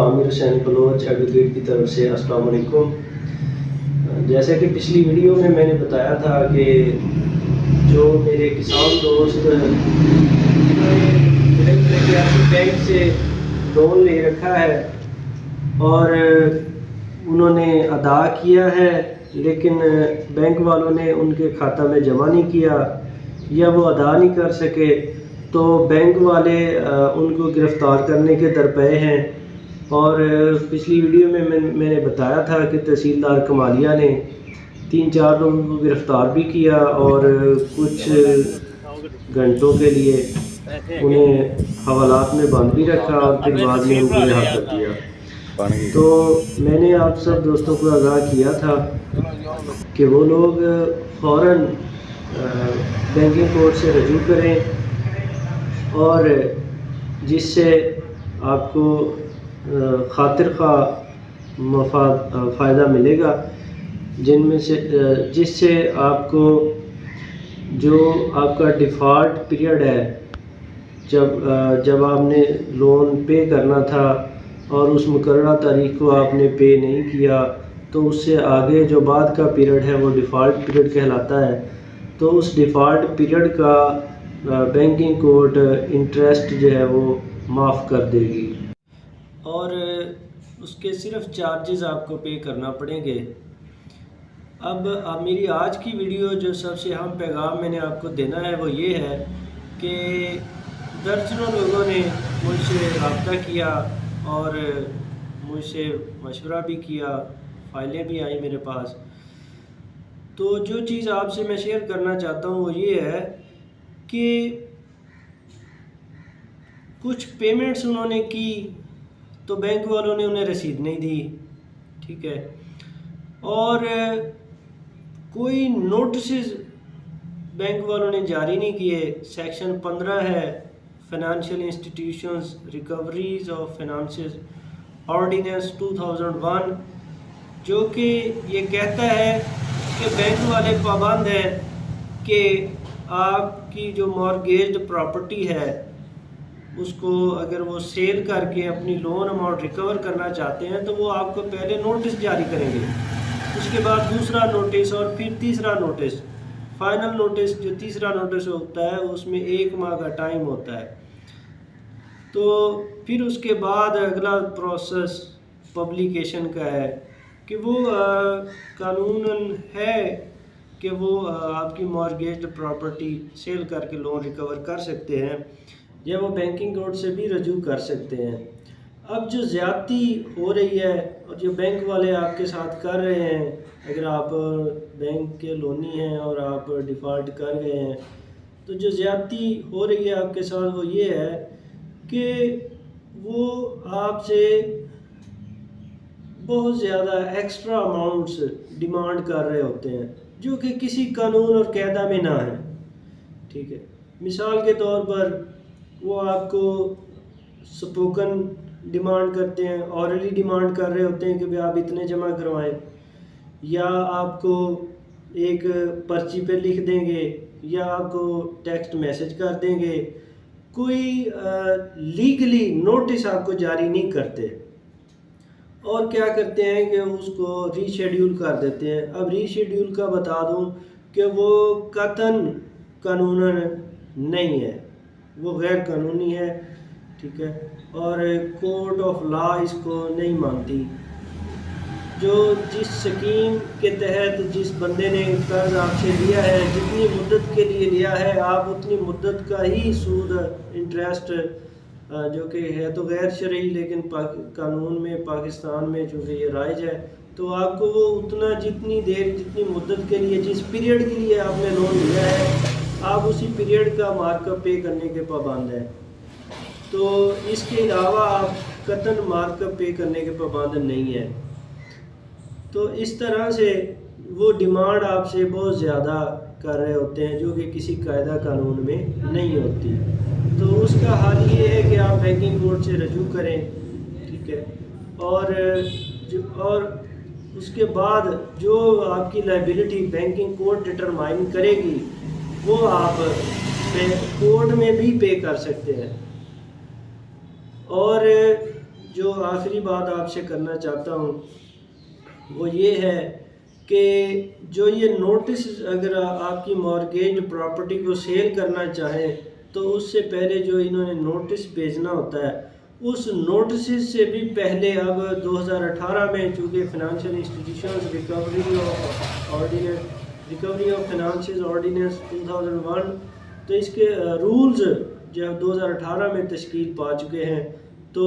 Aamir Hussain Bloch advocate की तरफ से अस्सलाम वालेकुम। जैसे कि पिछली वीडियो में मैंने बताया था कि जो मेरे किसान दोस्त बैंक से लोन ले रखा है और उन्होंने अदा किया है, लेकिन बैंक वालों ने उनके खाता में जमा नहीं किया या वो अदा नहीं कर सके, तो बैंक वाले उनको गिरफ़्तार करने के दरपे हैं। और पिछली वीडियो में मैंने बताया था कि तहसीलदार कमालिया ने 3-4 लोगों को गिरफ़्तार भी किया और कुछ घंटों के लिए उन्हें हवालात में बंद भी रखा और फिर बाद में उनको रिहा कर दिया। तो मैंने आप सब दोस्तों को आगाह किया था कि वो लोग फ़ौरन बैंकिंग कोर्ट से रजू करें और जिससे आपको खातिर खा फ़ायदा मिलेगा, जिनमें से जिससे आपको जो आपका डिफ़ॉल्ट पीरियड है, जब आपने लोन पे करना था और उस मुकर्ररा तारीख को आपने पे नहीं किया, तो उससे आगे जो बाद का पीरियड है वो डिफ़ॉल्ट पीरियड कहलाता है। तो उस डिफ़ॉल्ट पीरियड का बैंकिंग कोर्ट इंटरेस्ट जो है वो माफ़ कर देगी और उसके सिर्फ चार्जेस आपको पे करना पड़ेंगे। अब मेरी आज की वीडियो जो सबसे अहम पैगाम मैंने आपको देना है वो ये है कि दर्जनों लोगों ने मुझसे रब्ता किया और मुझसे मशवरा भी किया, फ़ाइलें भी आई मेरे पास। तो जो चीज़ आपसे मैं शेयर करना चाहता हूँ वो ये है कि कुछ पेमेंट्स उन्होंने की तो बैंक वालों ने उन्हें रसीद नहीं दी, ठीक है, और कोई नोटिस बैंक वालों ने जारी नहीं किए। सेक्शन 15 है financial institutions recoveries of finances ordinance 2001, जो कि ये कहता है कि बैंक वाले पाबंद हैं कि आपकी जो मॉर्गेज्ड प्रॉपर्टी है उसको अगर वो सेल करके अपनी लोन अमाउंट रिकवर करना चाहते हैं तो वो आपको पहले नोटिस जारी करेंगे, उसके बाद दूसरा नोटिस और फिर तीसरा नोटिस। फाइनल नोटिस जो तीसरा नोटिस होता है उसमें 1 माह का टाइम होता है। तो फिर उसके बाद अगला प्रोसेस पब्लिकेशन का है कि वो कानूनन है कि वो आपकी मॉर्गेज्ड प्रॉपर्टी सेल करके लोन रिकवर कर सकते हैं या वो बैंकिंग कोर्ट से भी रजू कर सकते हैं। अब जो ज़्यादती हो रही है और जो बैंक वाले आपके साथ कर रहे हैं, अगर आप बैंक के लोनी हैं और आप डिफ़ॉल्ट कर गए हैं, तो जो ज़्यादती हो रही है आपके साथ वो ये है कि वो आपसे बहुत ज़्यादा एक्स्ट्रा अमाउंट्स डिमांड कर रहे होते हैं जो कि किसी कानून और कायदा में ना है, ठीक है। मिसाल के तौर पर वो आपको स्पोकन डिमांड करते हैं, ऑरली डिमांड कर रहे होते हैं कि भाई आप इतने जमा करवाएं, या आपको एक पर्ची पे लिख देंगे या आपको टेक्स्ट मैसेज कर देंगे, कोई लीगली नोटिस आपको जारी नहीं करते और क्या करते हैं कि उसको रीशेड्यूल कर देते हैं। अब रीशेड्यूल का बता दूं कि वो कतन कानूनन नहीं है, वो गैर कानूनी है, ठीक है, और कोर्ट ऑफ लॉ इसको नहीं मानती। जो जिस स्कीम के तहत जिस बंदे ने कर्ज आपसे लिया है, जितनी मुद्दत के लिए लिया है, आप उतनी मुद्दत का ही सूद इंटरेस्ट जो कि है तो गैर शरई, लेकिन कानून में पाकिस्तान में चूँकि ये राइज है, तो आपको वो उतना जितनी देर जितनी मुद्दत के लिए जिस पीरियड के लिए आपने लोन लिया है आप उसी पीरियड का मार्कअप पे करने के पाबंद हैं। तो इसके अलावा आप कतन मार्कअप पे करने के पाबंद नहीं है। तो इस तरह से वो डिमांड आपसे बहुत ज़्यादा कर रहे होते हैं जो कि किसी कायदा कानून में नहीं होती। तो उसका हल ये है कि आप बैंकिंग कोर्ट से रजू करें, ठीक है, और उसके बाद जो आपकी लायबिलिटी बैंकिंग कोर्ट डिटरमाइन करेगी वो आप कोर्ट में भी पे कर सकते हैं। और जो आखिरी बात आपसे करना चाहता हूँ वो ये है कि जो ये नोटिस, अगर आपकी मॉर्गेज प्रॉपर्टी को सेल करना चाहें तो उससे पहले जो इन्होंने नोटिस भेजना होता है, उस नोटिस से भी पहले अब 2018 में चूँकि financial institutions recovery of financial ordinance 2001, तो इसके रूल्स जो 2018 में तश्कील पा चुके हैं, तो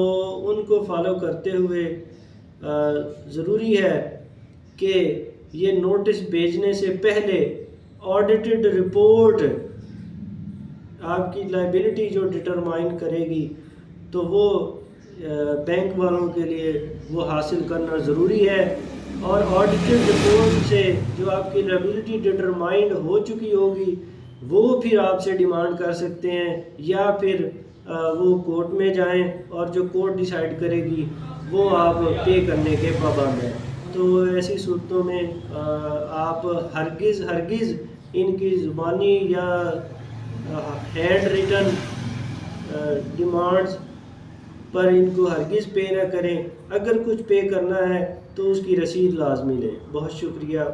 उनको फॉलो करते हुए ज़रूरी है कि ये नोटिस भेजने से पहले ऑडिटेड रिपोर्ट आपकी लायबिलिटी जो डिटरमाइन करेगी, तो वो बैंक वालों के लिए वो हासिल करना ज़रूरी है। और ऑडिटेड रिपोर्ट से जो आपकी लायबिलिटी डिटरमाइंड हो चुकी होगी वो फिर आपसे डिमांड कर सकते हैं, या फिर वो कोर्ट में जाएं और जो कोर्ट डिसाइड करेगी वो आप पे करने के पाबंद हैं। तो ऐसी सूरतों में आप हरगिज़ इनकी ज़ुबानी या हैंड रिटन डिमांड्स पर इनको हरगिज़ पे ना करें। अगर कुछ पे करना है तो उसकी रसीद लाजमी लें। बहुत शुक्रिया।